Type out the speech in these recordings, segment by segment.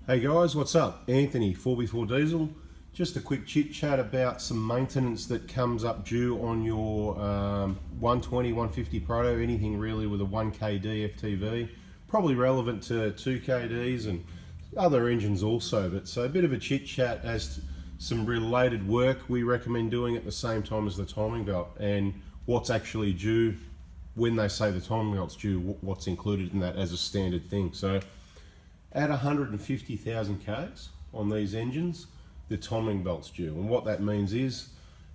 Hey guys, what's up? Anthony, 4x4 Diesel. Just a quick chit chat about some maintenance that comes up due on your 120, 150 Proto, anything really with a 1kd-ftv. Probably relevant to 2kds and other engines also, but so a bit of a chit chat as to some related work we recommend doing at the same time as the timing belt and what's actually due when they say the timing belt's due, what's included in that as a standard thing. So at 150,000 Ks on these engines, the timing belt's due. And what that means is,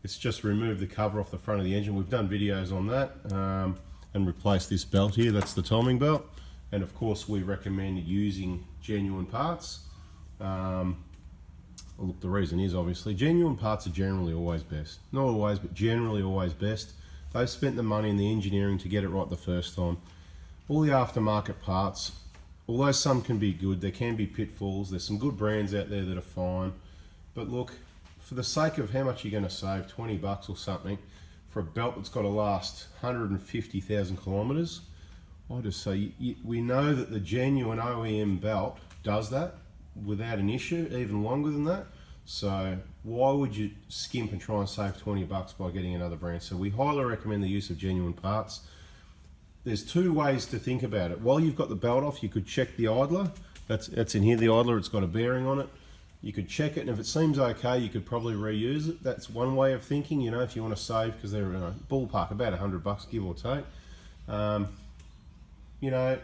it's just remove the cover off the front of the engine. We've done videos on that and replace this belt here, that's the timing belt. And of course we recommend using genuine parts. Look, the reason is obviously, genuine parts are generally always best. Not always, but generally always best. They've spent the money and the engineering to get it right the first time. All the aftermarket parts, although some can be good, there can be pitfalls. There's some good brands out there that are fine. But look, for the sake of how much you're going to save, 20 bucks or something, for a belt that's got to last 150,000 kilometers, I just say, we know that the genuine OEM belt does that without an issue, even longer than that. So why would you skimp and try and save 20 bucks by getting another brand? So we highly recommend the use of genuine parts. There's two ways to think about it. While you've got the belt off, you could check the idler. That's in here, the idler, it's got a bearing on it. You could check it, and if it seems okay, you could probably reuse it. That's one way of thinking, you know, if you want to save, because they're in a ballpark, about 100 bucks, give or take. You know,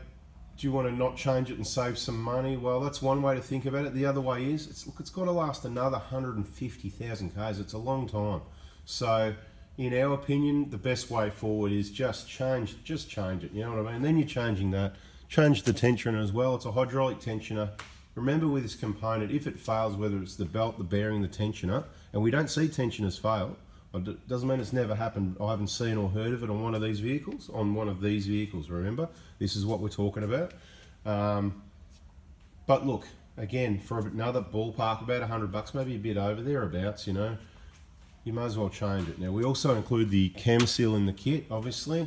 do you want to not change it and save some money? Well, that's one way to think about it. The other way is, look, it's got to last another 150,000 Ks. It's a long time. So, in our opinion, the best way forward is just change it, you know what I mean? And then you're changing that. Change the tensioner as well. It's a hydraulic tensioner. Remember with this component, if it fails, whether it's the belt, the bearing, the tensioner, and we don't see tensioners fail, it doesn't mean it's never happened. I haven't seen or heard of it on one of these vehicles. Remember, this is what we're talking about. But look, again, for another ballpark, about 100 bucks, maybe a bit over thereabouts, you know, you may as well change it. Now we also include the cam seal in the kit. Obviously,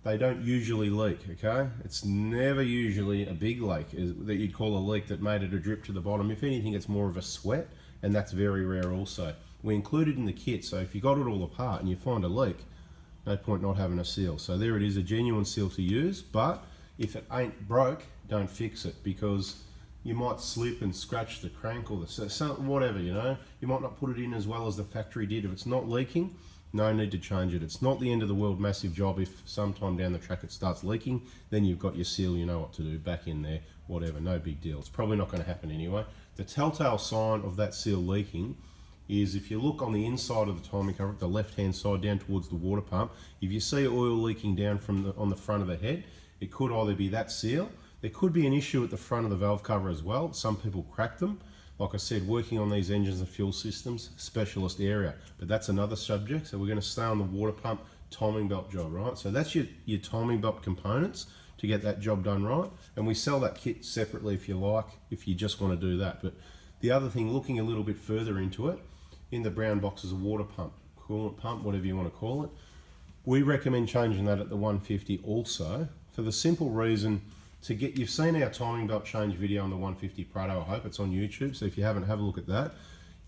they don't usually leak, okay? It's never usually a big leak that you'd call a leak that made it a drip to the bottom. If anything, it's more of a sweat, and that's very rare also. We include it in the kit, so if you got it all apart and you find a leak, no point not having a seal. So there it is, a genuine seal to use, but if it ain't broke, don't fix it, because you might slip and scratch the crank or whatever, you know. You might not put it in as well as the factory did. If it's not leaking, no need to change it. It's not the end of the world, massive job. If sometime down the track it starts leaking, then you've got your seal, you know what to do, back in there, whatever, no big deal. It's probably not going to happen anyway. The telltale sign of that seal leaking is if you look on the inside of the timing cover, the left-hand side down towards the water pump, if you see oil leaking down from on the front of the head, it could either be that seal. There could be an issue at the front of the valve cover as well. Some people crack them. Like I said, working on these engines and fuel systems, specialist area, but that's another subject. So we're going to stay on the water pump timing belt job, right? So that's your timing belt components to get that job done right. And we sell that kit separately if you like, if you just want to do that. But the other thing, looking a little bit further into it, in the brown box is a water pump, coolant pump, whatever you want to call it. We recommend changing that at the 150 also, for the simple reason, you've seen our timing belt change video on the 150 Prado, I hope it's on YouTube, so if you haven't, have a look at that.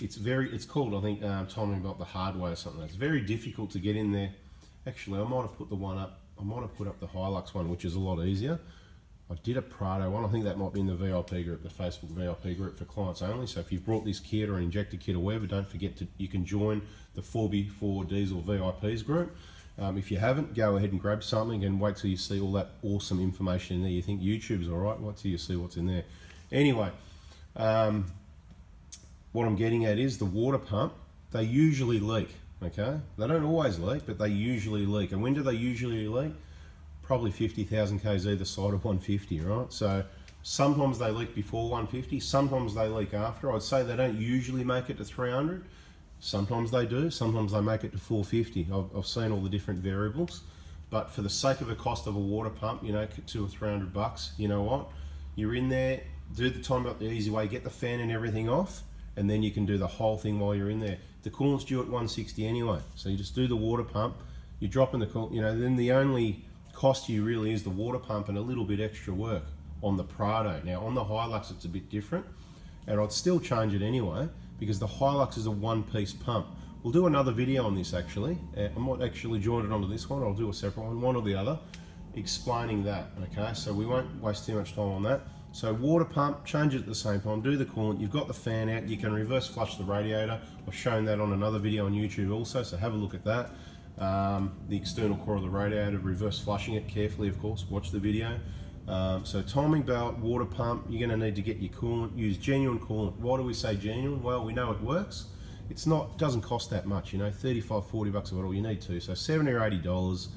It's called, I think, timing belt the hard way or something. It's very difficult to get in there. Actually, I might have put the one up, I might have put up the Hilux one, which is a lot easier. I did a Prado one, I think that might be in the VIP group, the Facebook VIP group for clients only. So if you've brought this kit or injector kit or whatever, don't forget you can join the 4x4 Diesel VIPs group. If you haven't, go ahead and grab something and wait till you see all that awesome information in there. You think YouTube's all right, wait till you see what's in there. Anyway, what I'm getting at is the water pump, they usually leak, okay? They don't always leak, but they usually leak. And when do they usually leak? Probably 50,000 Ks either side of 150, right? So sometimes they leak before 150, sometimes they leak after. I'd say they don't usually make it to 300. Sometimes they do, sometimes they make it to 450. I've seen all the different variables, but for the sake of the cost of a water pump, you know, 200 or 300 bucks, you know what? You're in there, do the time belt the easy way, get the fan and everything off, and then you can do the whole thing while you're in there. The coolant's due at 160 anyway, so you just do the water pump, you drop in the coolant, you know, then the only cost you really is the water pump and a little bit extra work on the Prado. Now on the Hilux it's a bit different. and I'd still change it anyway because the Hilux is a one-piece pump. We'll do another video on this actually. I might actually join it onto this one. I'll do a separate one or the other, explaining that, okay? So we won't waste too much time on that. So water pump, change it at the same time, do the coolant, you've got the fan out, you can reverse flush the radiator. I've shown that on another video on YouTube also, so have a look at that. The external core of the radiator, reverse flushing it carefully, of course, watch the video. So timing belt, water pump, you're gonna need to get your coolant, use genuine coolant. Why do we say genuine? Well, we know it works. It's not, doesn't cost that much, you know, 35, 40 bucks a bottle, you need to. So $70 or $80,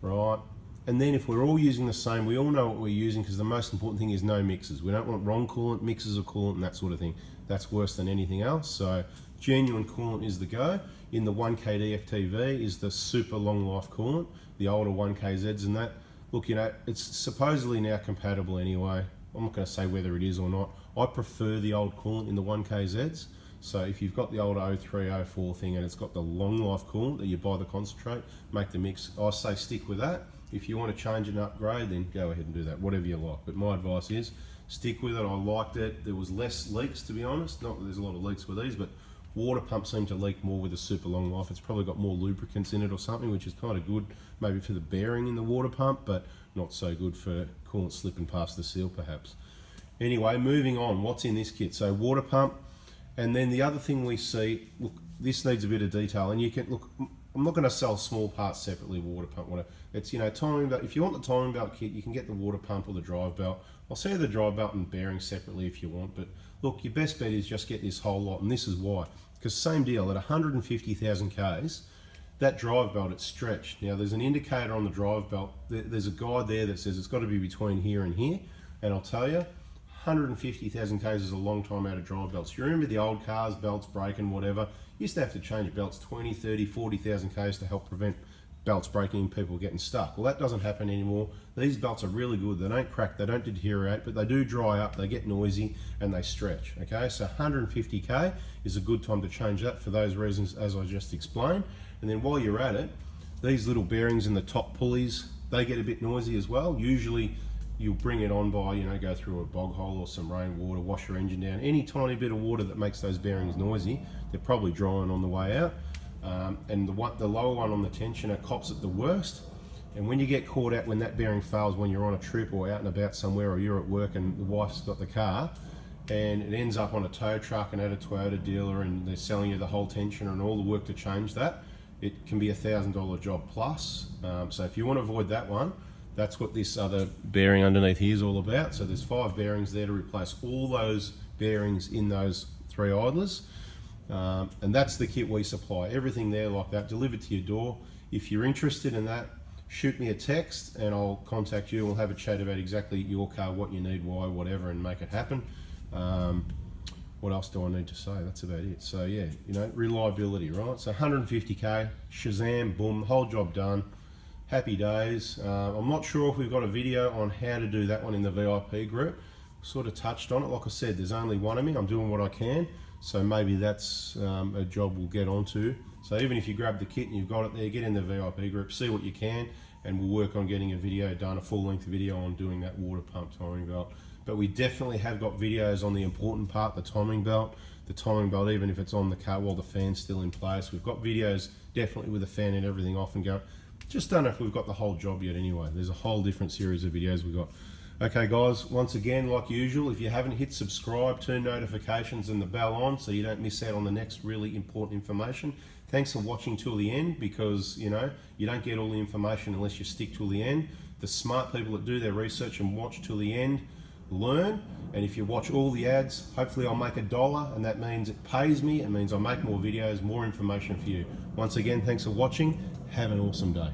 right? And then if we're all using the same, we all know what we're using, because the most important thing is no mixes. We don't want wrong coolant, mixes of coolant, and that sort of thing. That's worse than anything else. So genuine coolant is the go. In the 1kd-ftv is the super long life coolant, the older 1kzs and that. Look, you know, it's supposedly now compatible anyway. I'm not going to say whether it is or not. I prefer the old coolant in the 1kzs. So if you've got the old 03, 04 thing and it's got the long life coolant that you buy the concentrate, make the mix, I say stick with that. If you want to change and upgrade, then go ahead and do that, whatever you like. But my advice is stick with it. I liked it. There was less leaks, to be honest. Not that there's a lot of leaks with these, but water pumps seem to leak more with a super long life. It's probably got more lubricants in it or something, which is kind of good maybe for the bearing in the water pump, but not so good for coolant slipping past the seal perhaps. Anyway, moving on, what's in this kit? So water pump, and then the other thing we see, look, this needs a bit of detail, and you can, look, I'm not going to sell small parts separately, water pump, whatever. It's, you know, timing belt. If you want the timing belt kit, you can get the water pump or the drive belt. I'll sell you the drive belt and bearing separately if you want, but look, your best bet is just get this whole lot, and this is why. Because same deal, at 150,000 Ks, that drive belt, it's stretched. Now there's an indicator on the drive belt, there's a guide there that says it's got to be between here and here, and I'll tell you, 150,000 Ks is a long time out of drive belts. You remember the old cars, belts breaking, whatever, you used to have to change belts 20, 30, 40,000 Ks to help prevent belts breaking and people getting stuck. Well, that doesn't happen anymore. These belts are really good. They don't crack, they don't deteriorate, but they do dry up, they get noisy, and they stretch, okay? So 150K is a good time to change that for those reasons as I just explained. And then while you're at it, these little bearings in the top pulleys, they get a bit noisy as well. Usually you'll bring it on by, you know, go through a bog hole or some rainwater, wash your engine down. Any tiny bit of water that makes those bearings noisy, they're probably drying on the way out. And the lower one on the tensioner cops it the worst. And when you get caught out, when that bearing fails, when you're on a trip or out and about somewhere, or you're at work and the wife's got the car, and it ends up on a tow truck and at a Toyota dealer, and they're selling you the whole tensioner and all the work to change that, it can be $1,000 job plus. So if you want to avoid that one, that's what this other bearing underneath here is all about. So there's 5 bearings there to replace all those bearings in those 3 idlers. And that's the kit we supply. Everything there like that, delivered to your door. If you're interested in that, shoot me a text and I'll contact you. We'll have a chat about exactly your car, what you need, why, whatever, and make it happen. What else do I need to say? That's about it. So yeah, you know, reliability, right? So 150K, Shazam, boom, the whole job done. Happy days. I'm not sure if we've got a video on how to do that one in the VIP group. Sort of touched on it. Like I said, there's only one of me. I'm doing what I can. So maybe that's a job we'll get onto. So even if you grab the kit and you've got it there, get in the VIP group, see what you can, and we'll work on getting a video done, a full-length video on doing that water pump timing belt. But we definitely have got videos on the important part, the timing belt, even if it's on the car while the fan's still in place. We've got videos definitely with the fan and everything off and go. Just don't know if we've got the whole job yet anyway. There's a whole different series of videos we've got. Okay guys, once again, like usual, if you haven't hit subscribe, turn notifications and the bell on so you don't miss out on the next really important information. Thanks for watching till the end, because you know, you don't get all the information unless you stick till the end. The smart people that do their research and watch till the end learn, and if you watch all the ads, hopefully I'll make $1, and that means it pays me. It means I make more videos, more information for you. Once again, thanks for watching. Have an awesome day.